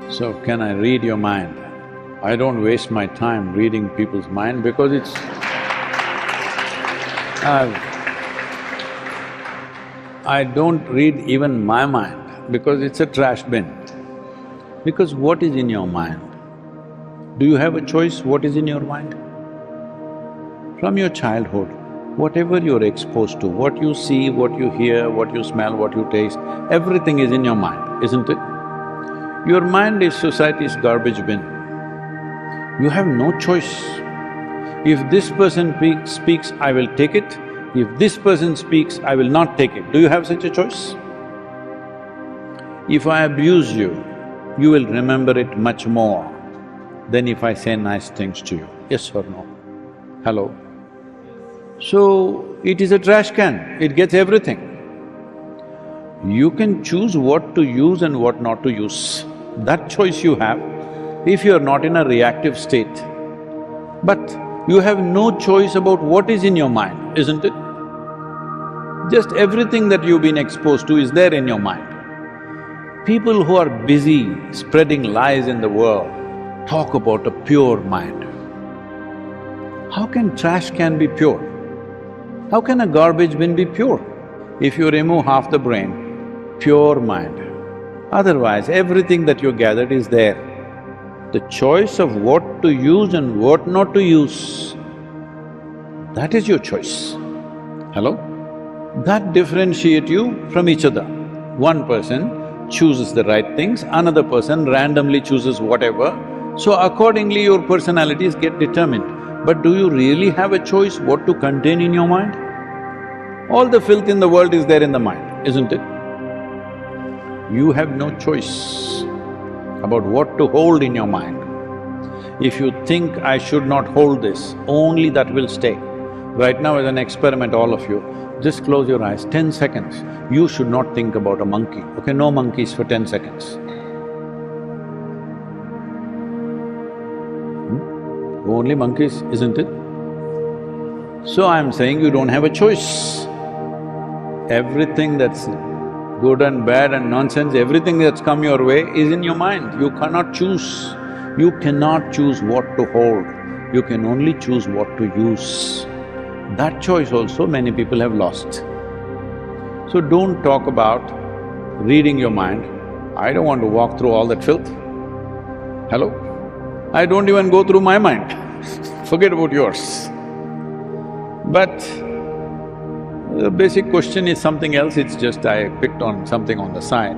So, can I read your mind? I don't waste my time reading people's mind because it's… I don't read even my mind because it's a trash bin. Because what is in your mind? Do you have a choice what is in your mind? From your childhood, whatever you're exposed to, what you see, what you hear, what you smell, what you taste, everything is in your mind, isn't it? Your mind is society's garbage bin. You have no choice. If this person speaks, I will take it. If this person speaks, I will not take it. Do you have such a choice? If I abuse you, you will remember it much more than if I say nice things to you, yes or no? Hello? So, it is a trash can, it gets everything. You can choose what to use and what not to use. That choice you have if you're not in a reactive state. But you have no choice about what is in your mind, isn't it? Just everything that you've been exposed to is there in your mind. People who are busy spreading lies in the world talk about a pure mind. How can trash can be pure? How can a garbage bin be pure? If you remove half the brain, pure mind. Otherwise, everything that you gathered is there. The choice of what to use and what not to use, that is your choice. Hello? That differentiates you from each other. One person chooses the right things, another person randomly chooses whatever, so accordingly your personalities get determined. But do you really have a choice what to contain in your mind? All the filth in the world is there in the mind, isn't it? You have no choice about what to hold in your mind. If you think, I should not hold this, only that will stay. Right now as an experiment, all of you, just close your eyes, 10 seconds. You should not think about a monkey, okay? No monkeys for 10 seconds. Only monkeys, isn't it? So I'm saying you don't have a choice. Everything that's good and bad and nonsense, everything that's come your way is in your mind. You cannot choose. You cannot choose what to hold. You can only choose what to use. That choice also many people have lost. So don't talk about reading your mind. I don't want to walk through all that filth. Hello? I don't even go through my mind, forget about yours. But the basic question is something else, it's just I picked on something on the side.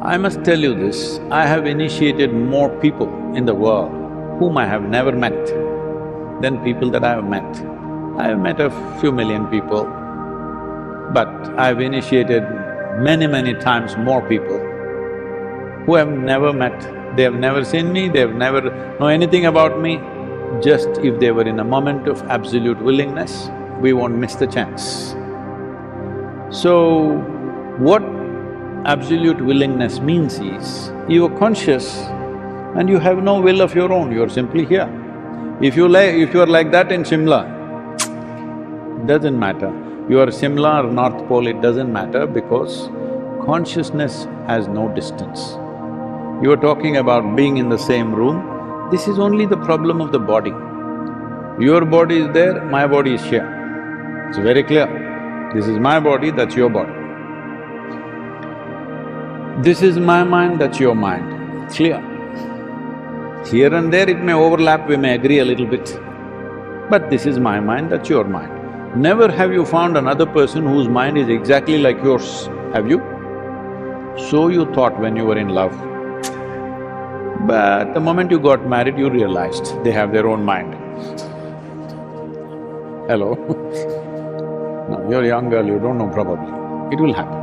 I must tell you this, I have initiated more people in the world whom I have never met than people that I have met. I have met a few million people, but I've initiated many times more people who have never met. They have never seen me, they have never know anything about me. Just if they were in a moment of absolute willingness, we won't miss the chance. So, what absolute willingness means is, you are conscious and you have no will of your own, you are simply here. If you are like that in Shimla, doesn't matter. You are Shimla or North Pole, it doesn't matter because consciousness has no distance. You are talking about being in the same room, this is only the problem of the body. Your body is there, my body is here. It's very clear. This is my body, that's your body. This is my mind, that's your mind. Clear. Here and there it may overlap, we may agree a little bit. But this is my mind, that's your mind. Never have you found another person whose mind is exactly like yours, have you? So you thought when you were in love. But the moment you got married, you realized they have their own mind. Hello? No, you're a young girl, you don't know probably. It will happen.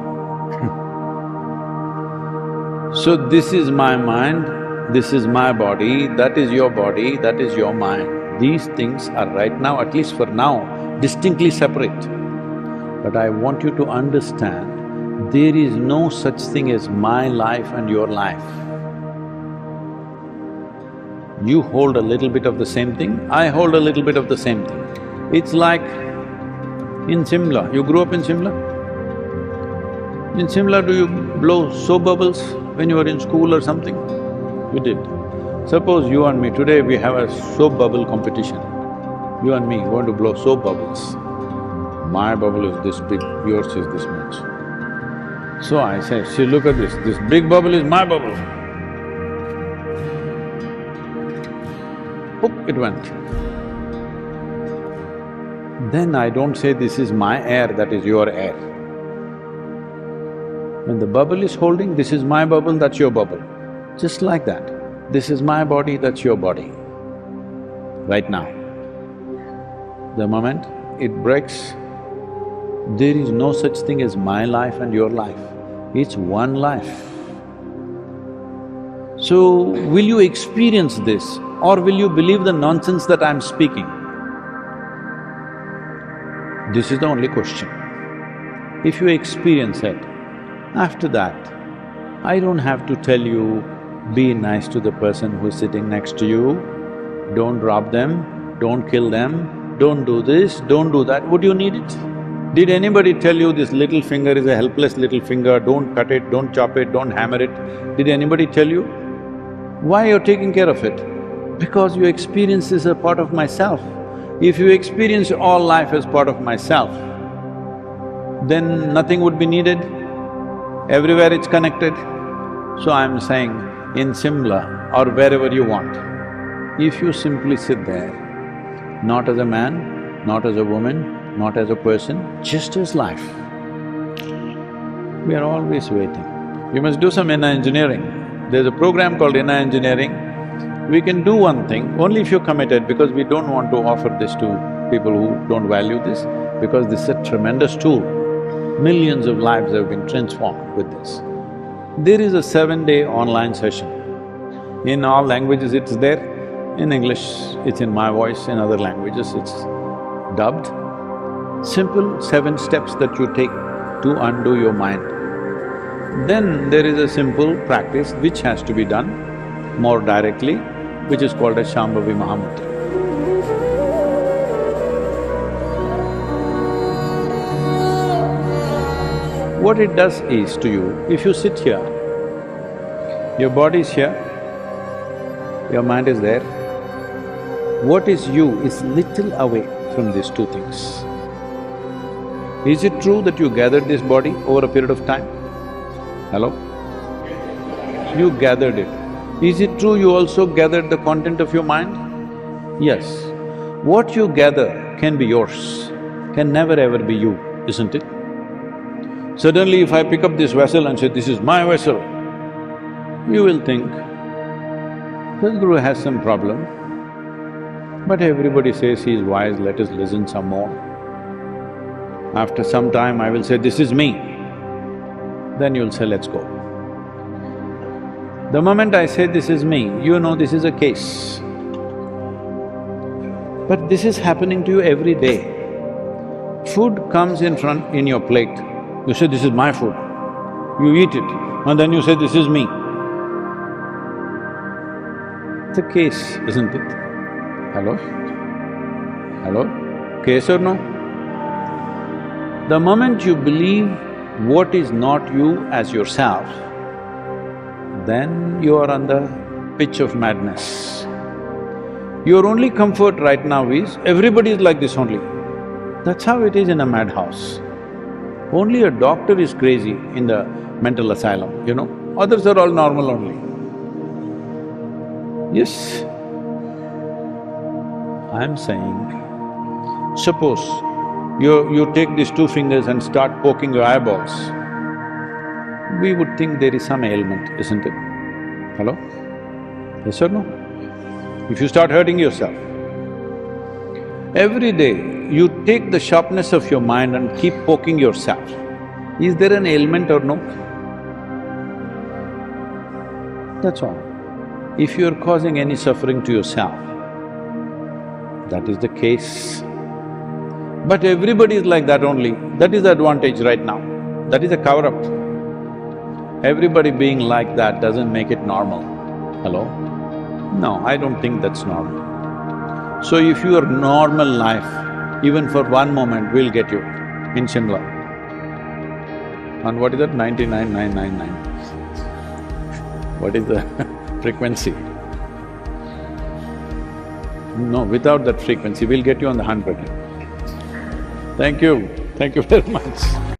So this is my mind, this is my body, that is your body, that is your mind. These things are right now, at least for now, distinctly separate. But I want you to understand, there is no such thing as my life and your life. You hold a little bit of the same thing, I hold a little bit of the same thing. It's like in Shimla, you grew up in Shimla? In Shimla, do you blow soap bubbles when you were in school or something? You did. Suppose you and me, today we have a soap bubble competition. You and me want to blow soap bubbles. My bubble is this big, yours is this much. So I say, see, look at this big bubble is my bubble. Poop, it went. Then I don't say this is my air, that is your air. When the bubble is holding, this is my bubble, that's your bubble. Just like that. This is my body, that's your body. Right now. The moment it breaks, there is no such thing as my life and your life. It's one life. So, will you experience this or will you believe the nonsense that I'm speaking? This is the only question. If you experience it, after that, I don't have to tell you, be nice to the person who's sitting next to you, don't rob them, don't kill them, don't do this, don't do that. Would you need it? Did anybody tell you this little finger is a helpless little finger, don't cut it, don't chop it, don't hammer it? Did anybody tell you? Why you're taking care of it? Because you experience this as a part of myself. If you experience all life as part of myself, then nothing would be needed. Everywhere it's connected. So I'm saying, in Simla or wherever you want, if you simply sit there, not as a man, not as a woman, not as a person, just as life, we are always waiting. You must do some inner engineering. There's a program called inner engineering. We can do one thing, only if you're committed, because we don't want to offer this to people who don't value this, because this is a tremendous tool. Millions of lives have been transformed with this. There is a 7-day online session. In all languages it's there. In English, it's in my voice, in other languages it's dubbed. Simple 7 steps that you take to undo your mind. Then there is a simple practice which has to be done more directly, which is called as Shambhavi Mahamudra. What it does is to you, if you sit here, your body is here, your mind is there, what is you is little away from these two things. Is it true that you gathered this body over a period of time? Hello? You gathered it. Is it true you also gathered the content of your mind? Yes. What you gather can be yours, can never ever be you, isn't it? Suddenly if I pick up this vessel and say, this is my vessel, you will think, Sadhguru has some problem, but everybody says he is wise, let us listen some more. After some time I will say, this is me, then you'll say, let's go. The moment I say this is me, you know this is a case. But this is happening to you every day. Food comes in your plate, you say, this is my food. You eat it, and then you say, this is me. It's a case, isn't it? Hello? Hello? Case or no? The moment you believe what is not you as yourself, then you are on the pitch of madness. Your only comfort right now is, everybody is like this only. That's how it is in a madhouse. Only a doctor is crazy in the mental asylum, you know, others are all normal only. Yes. I'm saying, suppose you take these 2 fingers and start poking your eyeballs, we would think there is some ailment, isn't it? Hello? Yes or no? If you start hurting yourself, every day you take the sharpness of your mind and keep poking yourself, is there an ailment or no? That's all. If you are causing any suffering to yourself, that is the case. But everybody is like that only, that is the advantage right now, that is a cover-up. Everybody being like that doesn't make it normal. Hello? No, I don't think that's normal. So if your normal life, even for one moment, we'll get you in Shimla. And what is that? 99,999. What is the frequency? No, without that frequency, we'll get you on the 100. Thank you very much.